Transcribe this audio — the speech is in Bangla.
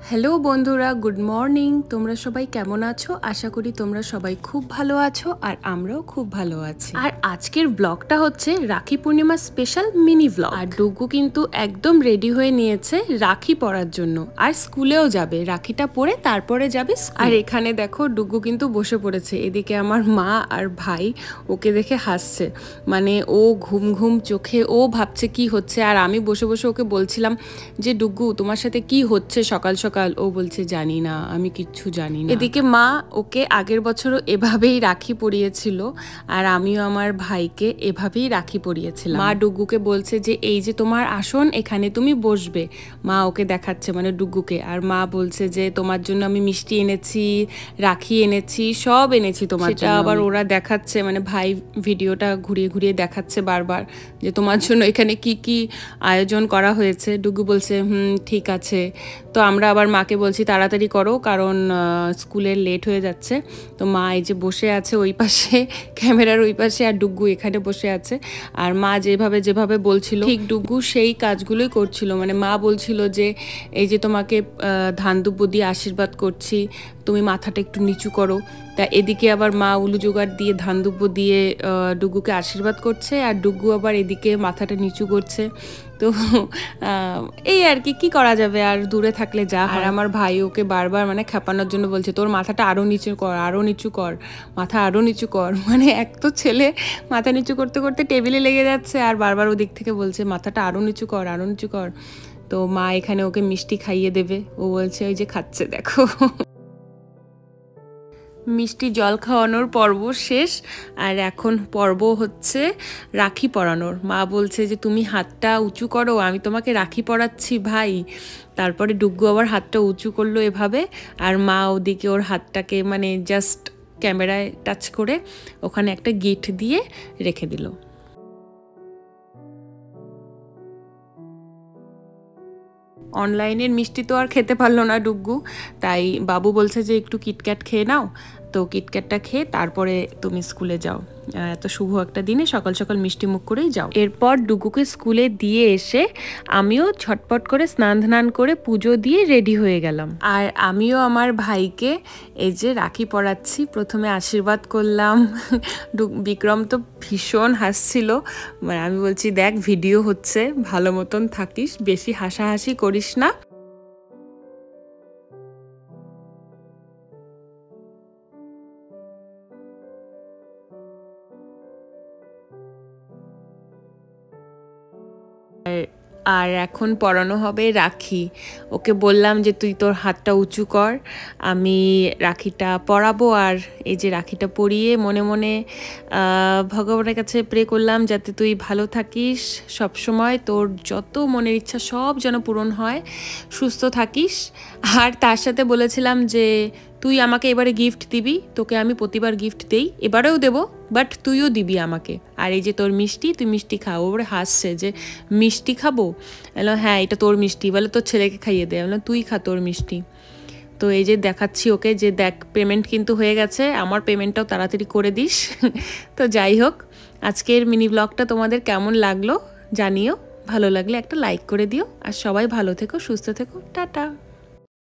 হ্যালো বন্ধুরা, গুড মর্নিং। তোমরা সবাই কেমন আছো? আশা করি তোমরা সবাই খুব ভালো আছো আর আমরাও খুব ভালো আছি। আর আজকের ব্লগটা হচ্ছে Rakhi Purnima special mini blog. আর ডুগু কিন্তু একদম রেডি হয়ে নিয়েছে রাখি পরার জন্য, আর স্কুলেও যাবে। রাখিটা পরে তারপরে যাবে। আর এখানে দেখো ডুগু কিন্তু বসে পড়েছে। এদিকে আমার মা আর ভাই ওকে দেখে হাসছে, মানে ও ঘুম ঘুম চোখে, ও ভাবছে কি হচ্ছে। আর আমি বসে বসে ওকে বলছিলাম যে ডুগু তোমার সাথে কি হচ্ছে সকাল সকাল। ও বলছে জানি না, আমি কিচ্ছু জানি না। এদিকে মা ওকে আগের বছরও এভাবেই রাখি পরিয়েছিল, আর আমিও আমার ভাইকে এভাবেই রাখি পরিয়েছিলাম। মা ডুগুকে বলছে যে এই যে তোমার আসন, এখানে তুমি বসবে। মা ওকে দেখাচ্ছে, মানে ডুগুকে। আর মা বলছে যে তোমার জন্য আমি মিষ্টি এনেছি, রাখি এনেছি, সব এনেছি তোমার জন্য। সেটা আবার ওরা দেখাচ্ছে, মানে ভাই ভিডিওটা ঘুরিয়ে ঘুরিয়ে দেখাচ্ছে বারবার যে তোমার জন্য এখানে কি কি আয়োজন করা হয়েছে। ডুগু বলছে ঠিক আছে। তো আমরা আবার মাকে বলছি তাড়াতাড়ি করো, কারণ স্কুলের লেট হয়ে যাচ্ছে। তো মা এই যে বসে আছে ওই পাশে, ক্যামেরার ওই পাশে, আর ডুগু এখানে বসে আছে। আর মা যেভাবে যেভাবে বলছিল ঠিক ডুগু সেই কাজগুলোই করছিল। মানে মা বলছিল যে এই যে তোমাকে ধান দুব্য দিয়ে আশীর্বাদ করছি, তুমি মাথাটা একটু নিচু করো। তা এদিকে আবার মা উলু জোগাড় দিয়ে ধান দুব্য দিয়ে ডুগুকে আশীর্বাদ করছে, আর ডুগু আবার এদিকে মাথাটা নিচু করছে। তো এই আর কি করা যাবে, আর দূরে থাকলে যা। আর আমার ভাই ওকে বারবার মানে খেপানোর জন্য বলছে তোর মাথাটা আরও নিচু কর, আরও নিচু কর, মাথা আরও নিচু কর। মানে এক তো ছেলে মাথা নিচু করতে করতে টেবিলে লেগে যাচ্ছে, আর বারবার ওদিক থেকে বলছে মাথাটা আরও নিচু কর, আরও নিচু কর। তো মা এখানে ওকে মিষ্টি খাইয়ে দেবে। ও বলছে ওই যে খাচ্ছে দেখো। মিষ্টি জল খাওয়ানোর পর্ব শেষ, আর এখন পর্ব হচ্ছে রাখি পরানোর। মা বলছে যে তুমি হাতটা উঁচু করো, আমি তোমাকে রাখি পরাচ্ছি ভাই। তারপরে ডুগু আবার হাতটা উঁচু করলো এভাবে, আর মা ওদিকে ওর হাতটাকে মানে জাস্ট ক্যামেরায় টাচ করে ওখানে একটা গিফট দিয়ে রেখে দিল। অনলাইনের মিষ্টি তো আর খেতে পারলো না ডুগু, তাই বাবু বলছে যে একটু কিটক্যাট খেয়ে নাও। তো কিটক্যাটটা খেয়ে তারপরে তুমি স্কুলে যাও। এত শুভ একটা দিনে সকাল সকাল মিষ্টি মুখ করেই যাও। এরপর ডুগুকে স্কুলে দিয়ে এসে আমিও ঝটপট করে স্নান করে পুজো দিয়ে রেডি হয়ে গেলাম। আর আমিও আমার ভাইকে এই যে রাখি পরাচ্ছি। প্রথমে আশীর্বাদ করলাম। বিক্রম তো ভীষণ হাসছিল। মানে আমি বলছি দেখ ভিডিও হচ্ছে, ভালো মতন থাকিস, বেশি হাসাহাসি করিস না। আর এখন পরানো হবে রাখি। ওকে বললাম যে তুই তোর হাতটা উঁচু কর, আমি রাখিটা পরাবো। আর এই যে রাখিটা পরিয়ে মনে মনে ভগবানের কাছে প্রে করলাম যাতে তুই ভালো থাকিস সব সময়, তোর যত মনের ইচ্ছা সব যেন পূরণ হয়, সুস্থ থাকিস। আর তার সাথে বলেছিলাম যে তুই আমাকে এবারে গিফট দিবি, তোকে আমি প্রতিবার গিফট দেই, এবারেও দেবো, বাট তুইও দিবি আমাকে। আর এই যে তোর মিষ্টি, তুই মিষ্টি খা। ওরে হাসছে যে মিষ্টি খাবো। বললো হ্যাঁ এটা তোর মিষ্টি, বলে তোর ছেলেকে খাইয়ে দে। বললাম তুই খা তোর মিষ্টি। তো এই যে দেখাচ্ছি ওকে যে দেখ পেমেন্ট কিন্তু হয়ে গেছে, আমার পেমেন্টটাও তাড়াতাড়ি করে দিস। তো যাই হোক, আজকের মিনি ব্লগটা তোমাদের কেমন লাগলো জানিও। ভালো লাগলে একটা লাইক করে দিও, আর সবাই ভালো থেকো, সুস্থ থেকো, টাটা।